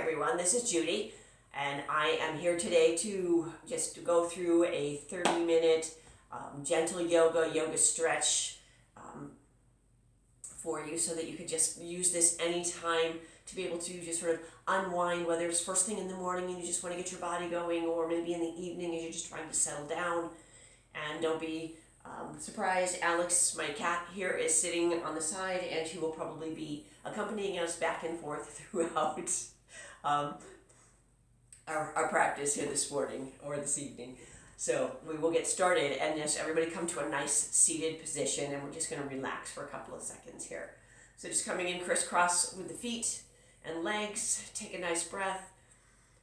everyone, this is Judy, and I am here today to just go through a 30-minute gentle yoga stretch for you so that you could just use this anytime to be able to just sort of unwind, whether it's first thing in the morning and you just want to get your body going, or maybe in the evening as you're just trying to settle down. And don't be surprised, Alex, my cat here, is sitting on the side, and she will probably be accompanying us back and forth throughout our practice here this morning or this evening. So we will get started, and just everybody come to a nice seated position, and we're just going to relax for a couple of seconds here. So just coming in crisscross with the feet and legs, take a nice breath,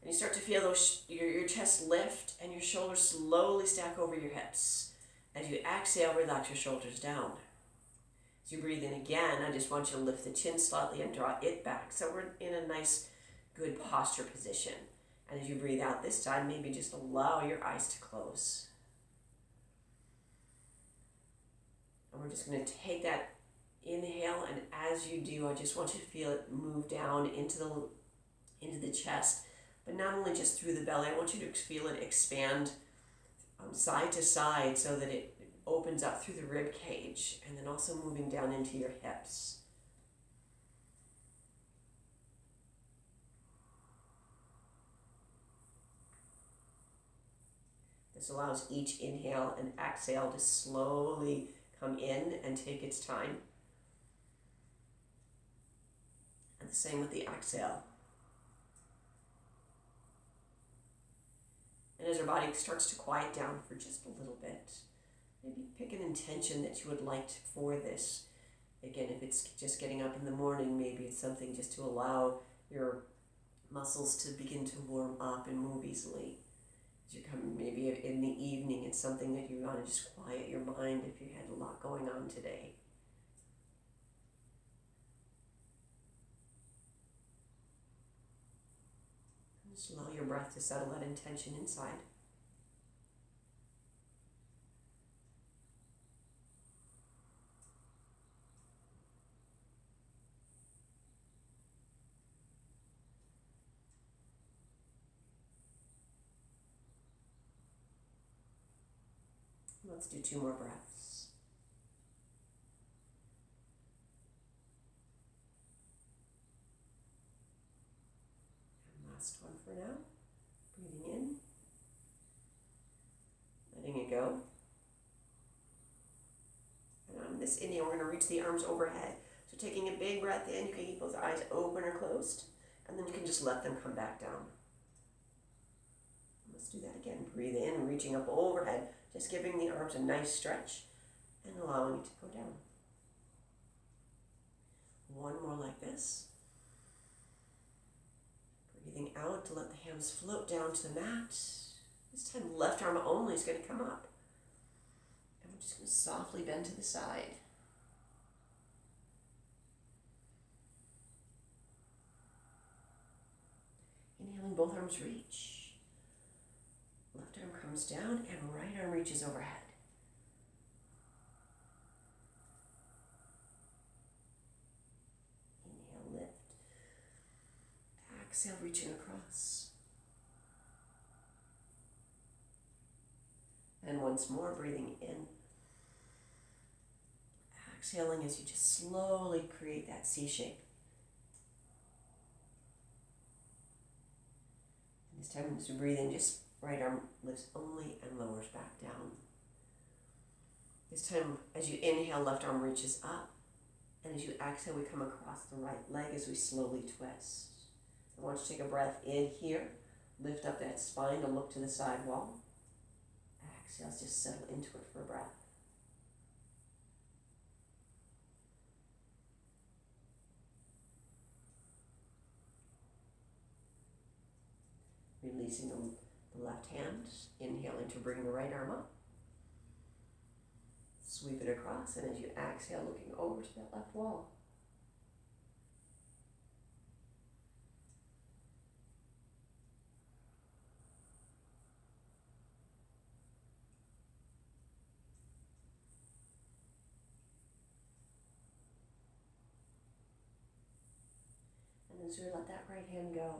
and you start to feel your chest lift and your shoulders slowly stack over your hips. As you exhale, relax your shoulders down. As you breathe in again, I just want you to lift the chin slightly and draw it back. So we're in a nice, good posture position. And as you breathe out this time, maybe just allow your eyes to close. And we're just going to take that inhale, and as you do, I just want you to feel it move down into the chest, but not only just through the belly. I want you to feel it expand side to side so that it opens up through the rib cage, and then also moving down into your hips. This allows each inhale and exhale to slowly come in and take its time. And the same with the exhale. And as our body starts to quiet down for just a little bit, maybe pick an intention that you would like for this. Again, if it's just getting up in the morning, maybe it's something just to allow your muscles to begin to warm up and move easily. As you come, maybe in the evening, it's something that you want to just quiet your mind if you had a lot going on today. Just allow your breath to settle that intention inside. Let's do 2 more breaths. Last one for now. Breathing in, letting it go. And on this inhale, we're going to reach the arms overhead. So taking a big breath in, you can keep both eyes open or closed, and then you can just let them come back down. Let's do that again. Breathe in, reaching up overhead, just giving the arms a nice stretch and allowing it to go down. One more like this. Breathing out to let the hands float down to the mat. This time, left arm only is going to come up. And we're just going to softly bend to the side. Inhaling, both arms reach. Left arm comes down and right arm reaches overhead. Inhale, lift. Exhale, reaching across. And once more, breathing in. Exhaling as you just slowly create that C shape. And this time, as you breathe in, just right arm lifts only and lowers back down. This time, as you inhale, left arm reaches up. And as you exhale, we come across the right leg as we slowly twist. I want you to take a breath in here. Lift up that spine to look to the side wall. Exhale, just settle into it for a breath. Releasing the left hand, inhaling to bring the right arm up. Sweep it across, and as you exhale, looking over to that left wall. And as you let that right hand go,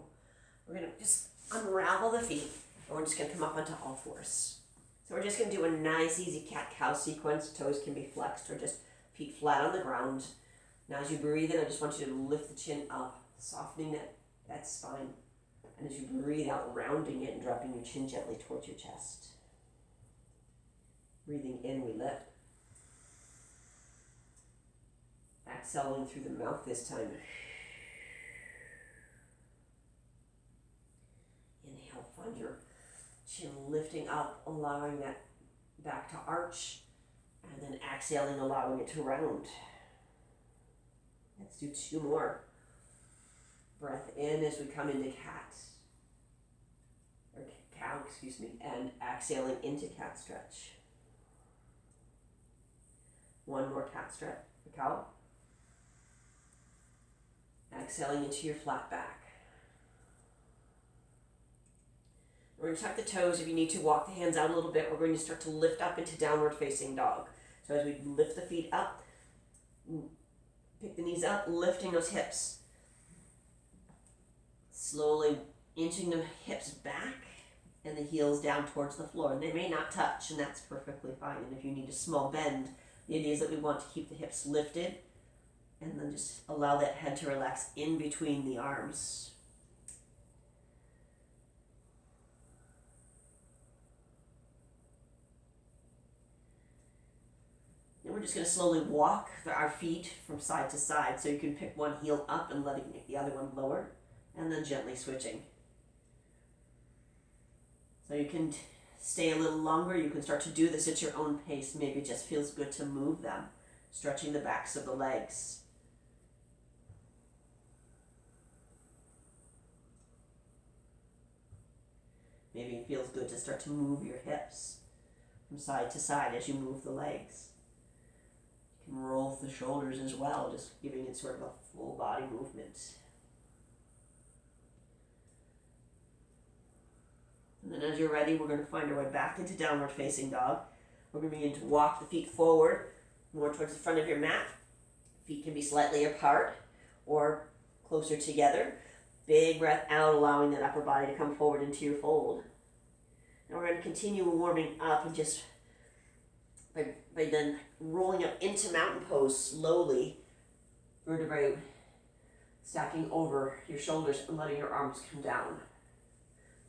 We're going to just unravel the feet, and we're just going to come up onto all fours. So we're just going to do a nice, easy cat-cow sequence. Toes can be flexed or just feet flat on the ground. Now as you breathe in, I just want you to lift the chin up, softening that spine. And as you breathe out, rounding it and dropping your chin gently towards your chest. Breathing in, we lift. Exhaling through the mouth this time. Inhale, find your chin lifting up, allowing that back to arch. And then exhaling, allowing it to round. Let's do 2 more. Breath in as we come into cat. Or cow, and exhaling into cat stretch. 1 more cat stretch, cow. Exhaling into your flat back. We're going to tuck the toes. If you need to, walk the hands out a little bit. We're going to start to lift up into downward facing dog. So as we lift the feet up, pick the knees up, lifting those hips. Slowly inching the hips back and the heels down towards the floor. And they may not touch, and that's perfectly fine. And if you need a small bend, the idea is that we want to keep the hips lifted and then just allow that head to relax in between the arms. And we're just going to slowly walk our feet from side to side. So you can pick one heel up and letting the other one lower, and then gently switching. So you can stay a little longer. You can start to do this at your own pace. Maybe it just feels good to move them, stretching the backs of the legs. Maybe it feels good to start to move your hips from side to side as you move the legs. You can roll the shoulders as well, just giving it sort of a full body movement. And then as you're ready, we're going to find our way back into downward facing dog. We're going to begin to walk the feet forward, more towards the front of your mat. Feet can be slightly apart or closer together. Big breath out, allowing that upper body to come forward into your fold. And we're going to continue warming up and just by then rolling up into mountain pose slowly, vertebrae stacking over your shoulders and letting your arms come down.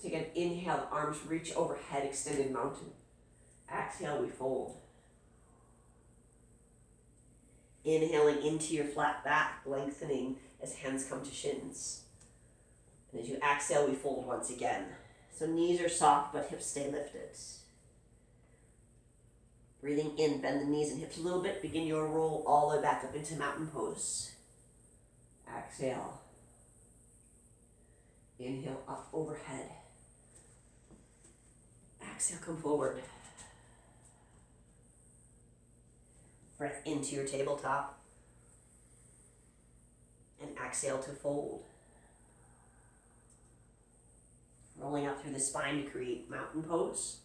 Take an inhale, arms reach overhead, extended mountain. Exhale, we fold. Inhaling into your flat back, lengthening as hands come to shins. And as you exhale, we fold once again. So knees are soft, but hips stay lifted. Breathing in, bend the knees and hips a little bit. Begin your roll all the way back up into mountain pose. Exhale. Inhale up overhead. Exhale, come forward. Breath into your tabletop. And exhale to fold. Rolling up through the spine to create mountain pose.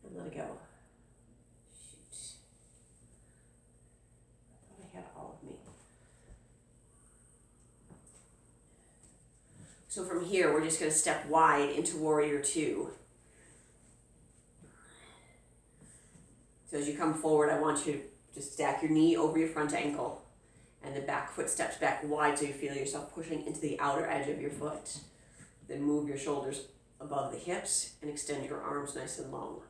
And let it go. Shoot. I thought I had all of me. So from here, we're just going to step wide into Warrior 2. So as you come forward, I want you to just stack your knee over your front ankle. And the back foot steps back wide so you feel yourself pushing into the outer edge of your foot. Then move your shoulders above the hips and extend your arms nice and long.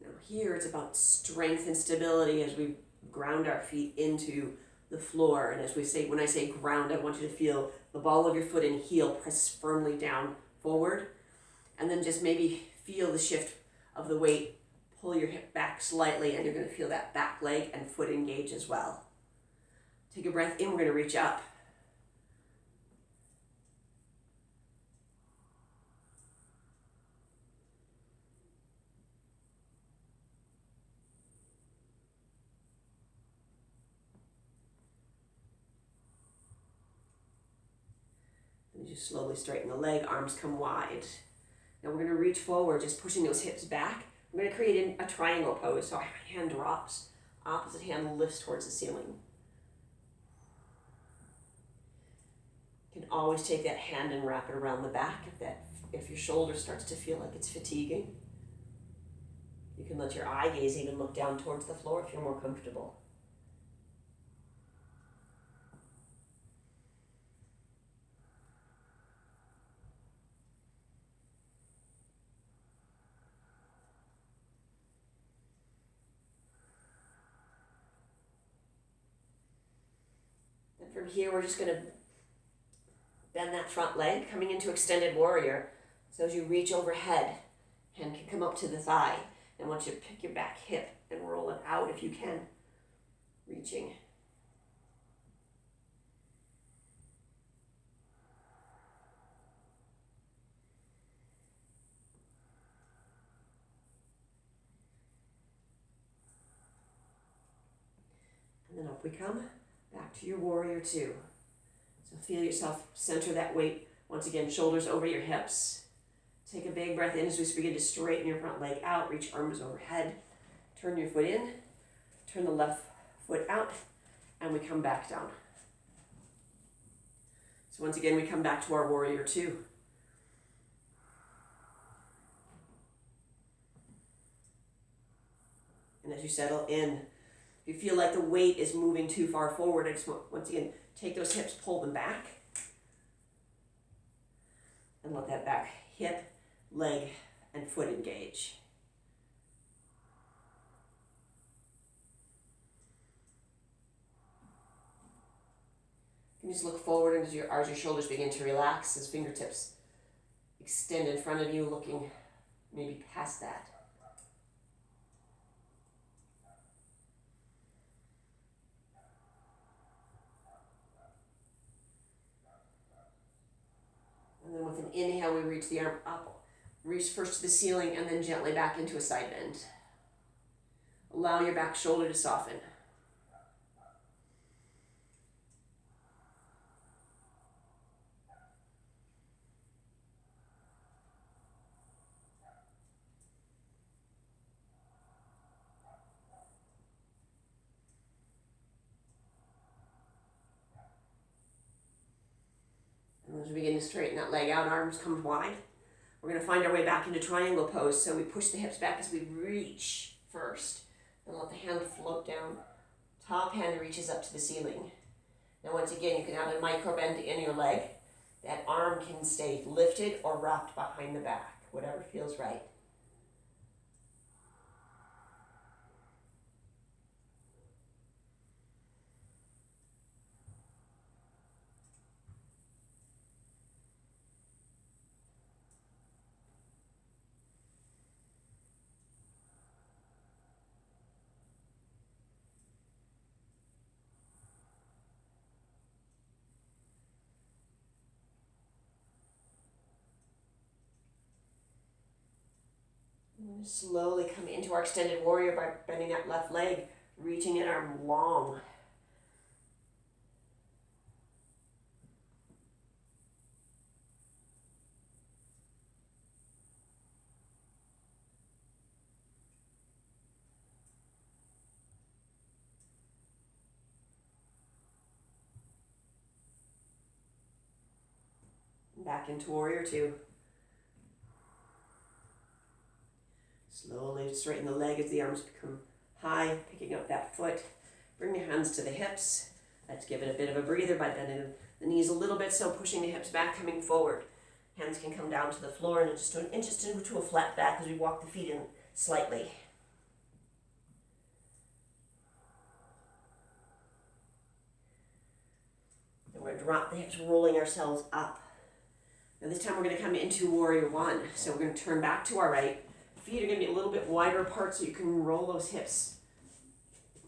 Now here it's about strength and stability as we ground our feet into the floor. And as we say, when I say ground, I want you to feel the ball of your foot and heel press firmly down forward. And then just maybe feel the shift of the weight. Pull your hip back slightly and you're going to feel that back leg and foot engage as well. Take a breath in, we're going to reach up. As you slowly straighten the leg, arms come wide. Now we're going to reach forward, just pushing those hips back. We're going to create a triangle pose, so our hand drops, opposite hand lifts towards the ceiling. You can always take that hand and wrap it around the back if your shoulder starts to feel like it's fatiguing. You can let your eye gaze even look down towards the floor if you're more comfortable. And from here, we're just going to bend that front leg, coming into extended warrior. So as you reach overhead, hand can come up to the thigh. And once you pick your back hip and roll it out if you can, reaching. And then up we come, back to your warrior two. So feel yourself center that weight. Once again, shoulders over your hips. Take a big breath in as we begin to straighten your front leg out, reach arms overhead. Turn your foot in, turn the left foot out, and we come back down. So once again, we come back to our warrior two. And as you settle in, if you feel like the weight is moving too far forward, I just want, once again, take those hips, pull them back, and let that back hip, leg, and foot engage. You can just look forward as your shoulders begin to relax, as fingertips extend in front of you, looking maybe past that. And then with an inhale, we reach the arm up. Reach first to the ceiling and then gently back into a side bend. Allow your back shoulder to soften. And as we begin to straighten that leg out, arms come wide. We're going to find our way back into triangle pose. So we push the hips back as we reach first. And let the hand float down. Top hand reaches up to the ceiling. Now once again, you can have a micro bend in your leg. That arm can stay lifted or wrapped behind the back, whatever feels right. Slowly come into our extended warrior by bending that left leg, reaching that arm long. Back into warrior two. Slowly straighten the leg as the arms become high, picking up that foot. Bring your hands to the hips. Let's give it a bit of a breather by bending the knees a little bit, so pushing the hips back, coming forward. Hands can come down to the floor and just into a flat back as we walk the feet in slightly. Then we're going to drop the hips, rolling ourselves up. Now this time we're going to come into warrior one. So we're going to turn back to our right. Feet are going to be a little bit wider apart so you can roll those hips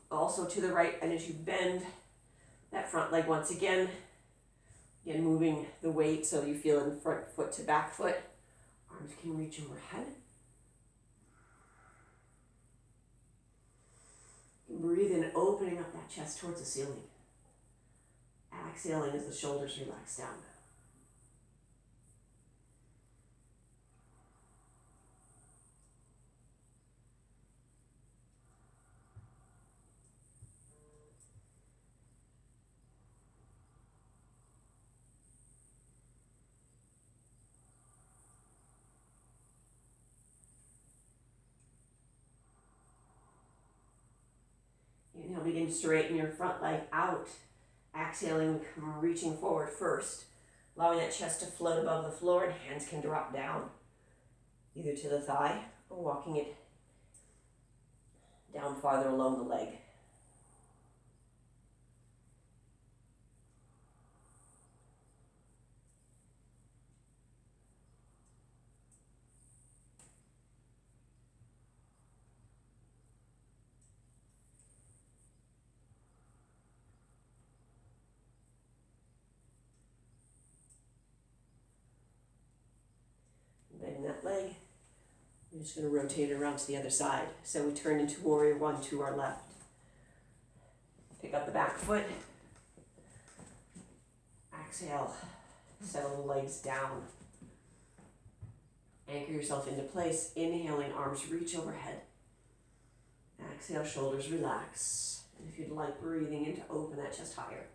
also to the right. And as you bend that front leg once again moving the weight so you feel in front foot to back foot. Arms can reach overhead. Breathe in, opening up that chest towards the ceiling. Exhaling as the shoulders relax down. begin to straighten your front leg out. Exhaling, come reaching forward first, allowing that chest to float above the floor, and hands can drop down, either to the thigh or walking it down farther along the leg. Bend that leg. We're just going to rotate it around to the other side. So we turn into warrior one to our left. Pick up the back foot. Exhale. Settle the legs down. Anchor yourself into place. Inhaling, arms reach overhead. Exhale, shoulders relax. And if you'd like, breathing in to open that chest higher.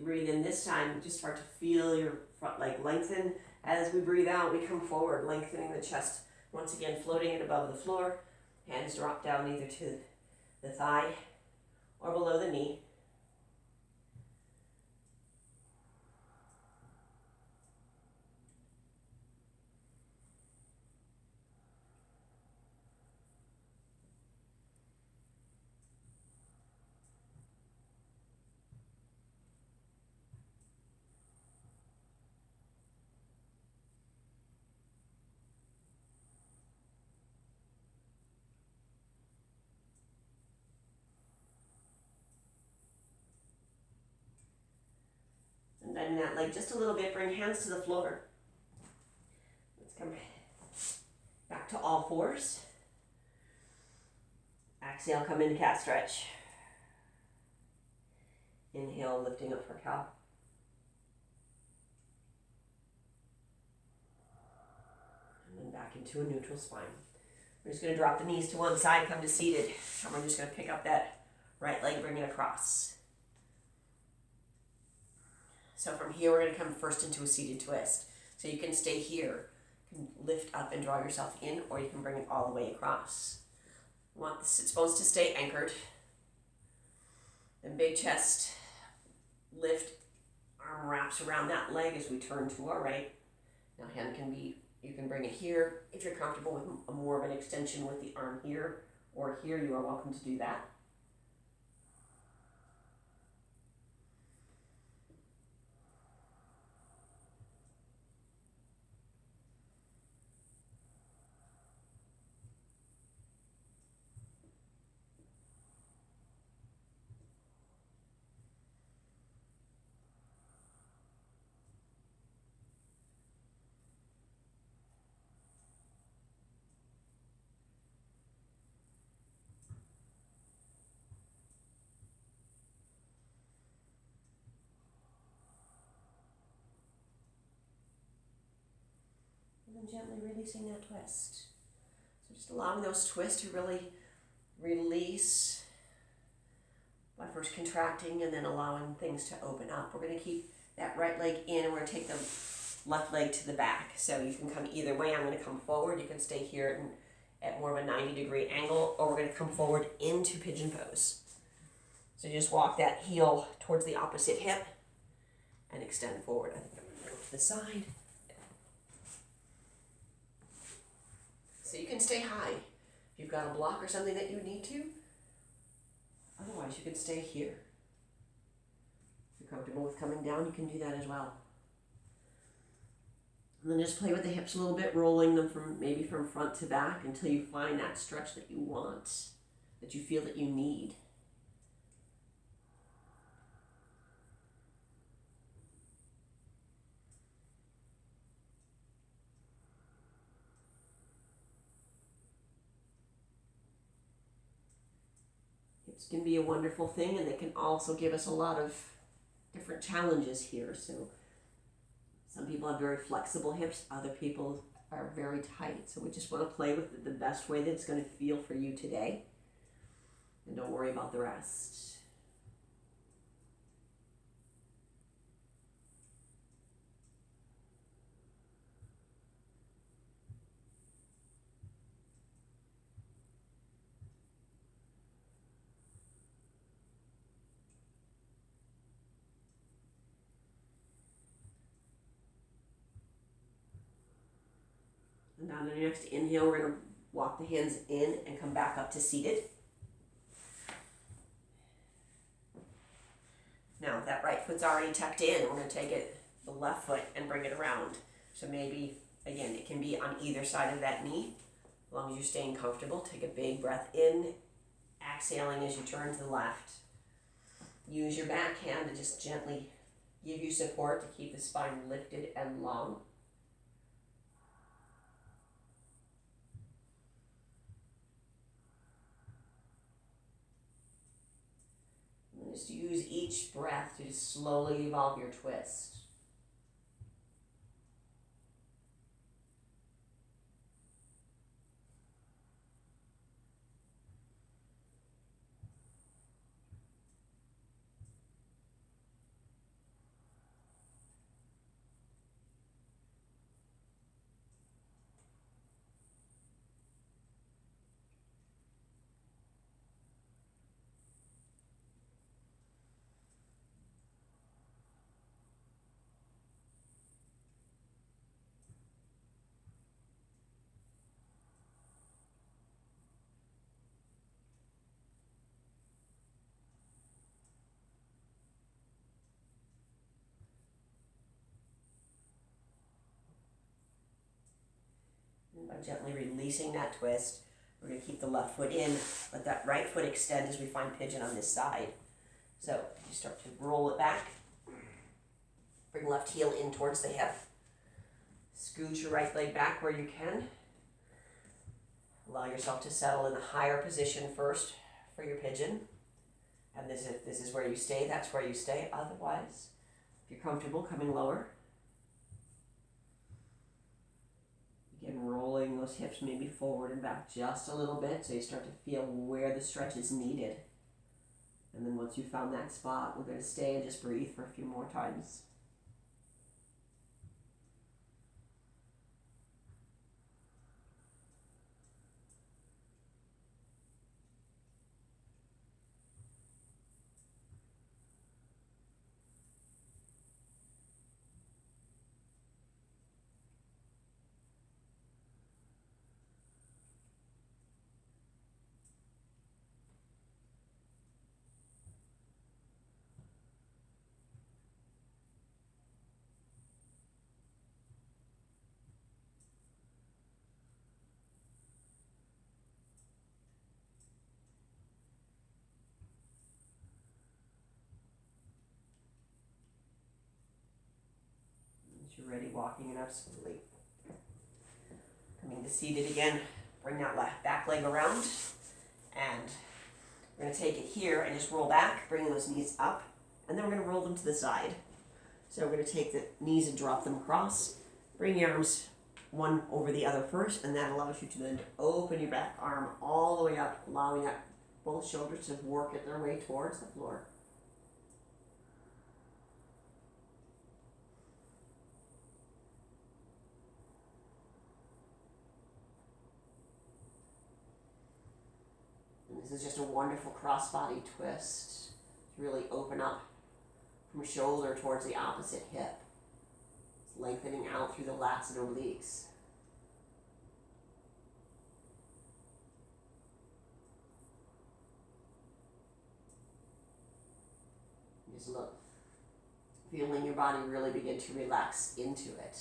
Breathe in this time, just start to feel your front leg lengthen. As we breathe out, we come forward, lengthening the chest. Once again, floating it above the floor. Hands drop down either to the thigh or below the knee. And bend that leg just a little bit, bring hands to the floor. Let's come back to all fours. Exhale, come into cat stretch. Inhale, lifting up for cow. And then back into a neutral spine. We're just going to drop the knees to one side, come to seated. And we're just going to pick up that right leg, bring it across. So from here, we're going to come first into a seated twist. So you can stay here, you can lift up and draw yourself in, or you can bring it all the way across. It's supposed to stay anchored. Then big chest, lift, arm wraps around that leg as we turn to our right. Now hand can be, you can bring it here. If you're comfortable with more of an extension with the arm here or here, you are welcome to do that. And gently releasing that twist. So just allowing those twists to really release by first contracting and then allowing things to open up. We're going to keep that right leg in and we're going to take the left leg to the back. So you can come either way. I'm going to come forward. You can stay here at more of a 90-degree angle, or we're going to come forward into pigeon pose. So just walk that heel towards the opposite hip and extend forward. I think I'm going to go to the side. So you can stay high if you've got a block or something that you need to. Otherwise, you can stay here. If you're comfortable with coming down, you can do that as well. And then just play with the hips a little bit, rolling them maybe from front to back until you find that stretch that you want, that you feel that you need. It's going to be a wonderful thing, and they can also give us a lot of different challenges here. So some people have very flexible hips, other people are very tight. So we just want to play with it the best way that it's going to feel for you today. And don't worry about the rest. And now on your next inhale, we're going to walk the hands in and come back up to seated. Now that right foot's already tucked in, we're going to take it, the left foot, and bring it around. So maybe, again, it can be on either side of that knee, as long as you're staying comfortable. Take a big breath in, exhaling as you turn to the left. Use your back hand to just gently give you support to keep the spine lifted and long. And just use each breath to just slowly evolve your twist. And by gently releasing that twist, we're going to keep the left foot in, let that right foot extend as we find pigeon on this side. So you start to roll it back, bring left heel in towards the hip, scoot your right leg back where you can. Allow yourself to settle in the higher position first for your pigeon. And this is where you stay, that's where you stay. Otherwise, if you're comfortable, coming lower. Again, rolling those hips maybe forward and back just a little bit so you start to feel where the stretch is needed. And then once you've found that spot, we're going to stay and just breathe for a few more times. You're ready, walking it up slowly. Coming to seated again, bring that left back leg around, and we're going to take it here and just roll back, bringing those knees up, and then we're going to roll them to the side. So we're going to take the knees and drop them across, bring your arms one over the other first, and that allows you to then open your back arm all the way up, allowing that both shoulders to work at their way towards the floor. This is just a wonderful cross-body twist to really open up from shoulder towards the opposite hip. It's lengthening out through the lats and obliques. Just look, feeling your body really begin to relax into it.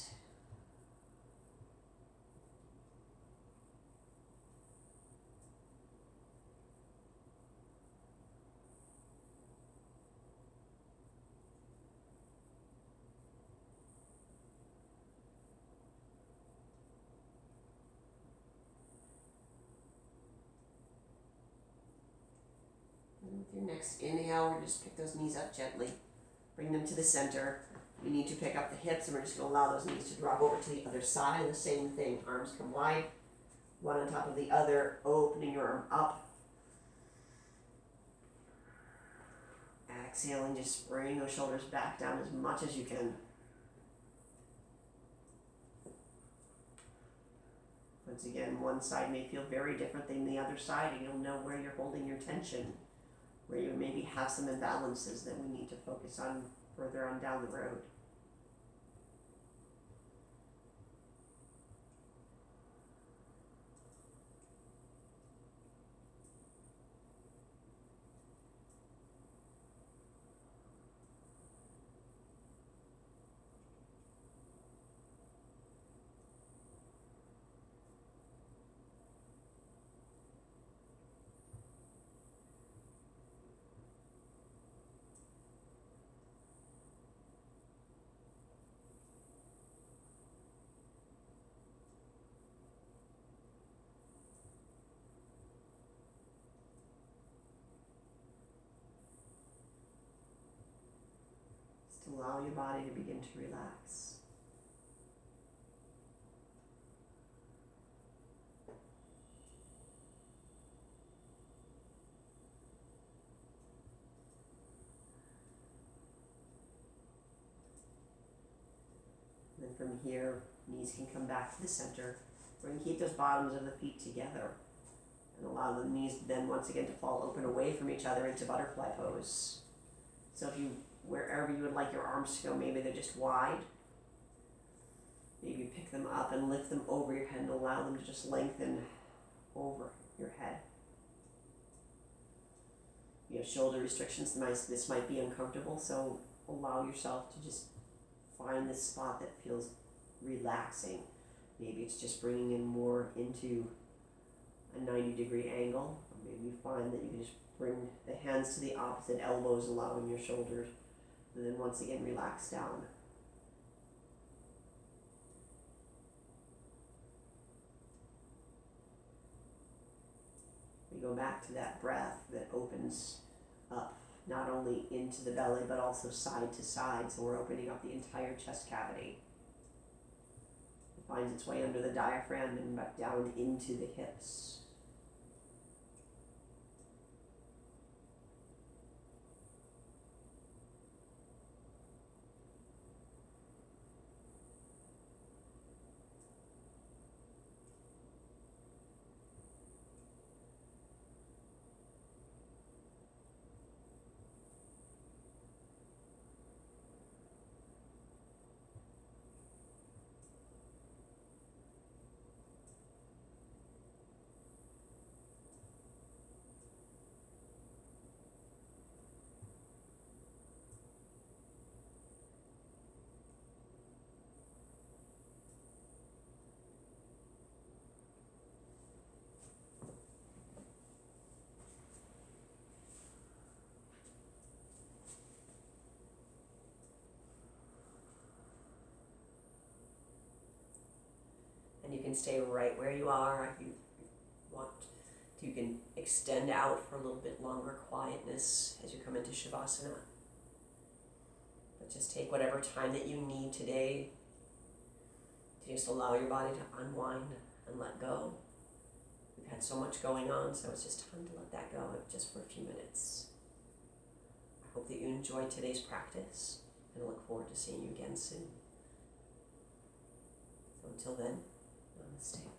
With your next inhale, we're just pick those knees up gently. Bring them to the center. You need to pick up the hips, and we're just going to allow those knees to drop over to the other side. The same thing. Arms come wide, one on top of the other, opening your arm up. Exhaling, just bring those shoulders back down as much as you can. Once again, one side may feel very different than the other side, and you'll know where you're holding your tension, where you maybe have some imbalances that we need to focus on further on down the road. Allow your body to begin to relax. And then from here, knees can come back to the center. We're going to keep those bottoms of the feet together and allow the knees then once again to fall open away from each other into butterfly pose. So if you, wherever you would like your arms to go, maybe they're just wide. Maybe pick them up and lift them over your head and allow them to just lengthen over your head. If you have shoulder restrictions, this might be uncomfortable, so allow yourself to just find this spot that feels relaxing. Maybe it's just bringing in more into a 90-degree angle. Or maybe you find that you can just bring the hands to the opposite elbows, allowing your shoulders, and then once again relax down. We go back to that breath that opens up not only into the belly but also side to side, so we're opening up the entire chest cavity. It finds its way under the diaphragm and back down into the hips. And you can stay right where you are if you want. You can extend out for a little bit longer quietness as you come into Shavasana. But just take whatever time that you need today to just allow your body to unwind and let go. We've had so much going on, so it's just time to let that go just for a few minutes. I hope that you enjoyed today's practice, and I look forward to seeing you again soon. So until then, namaste.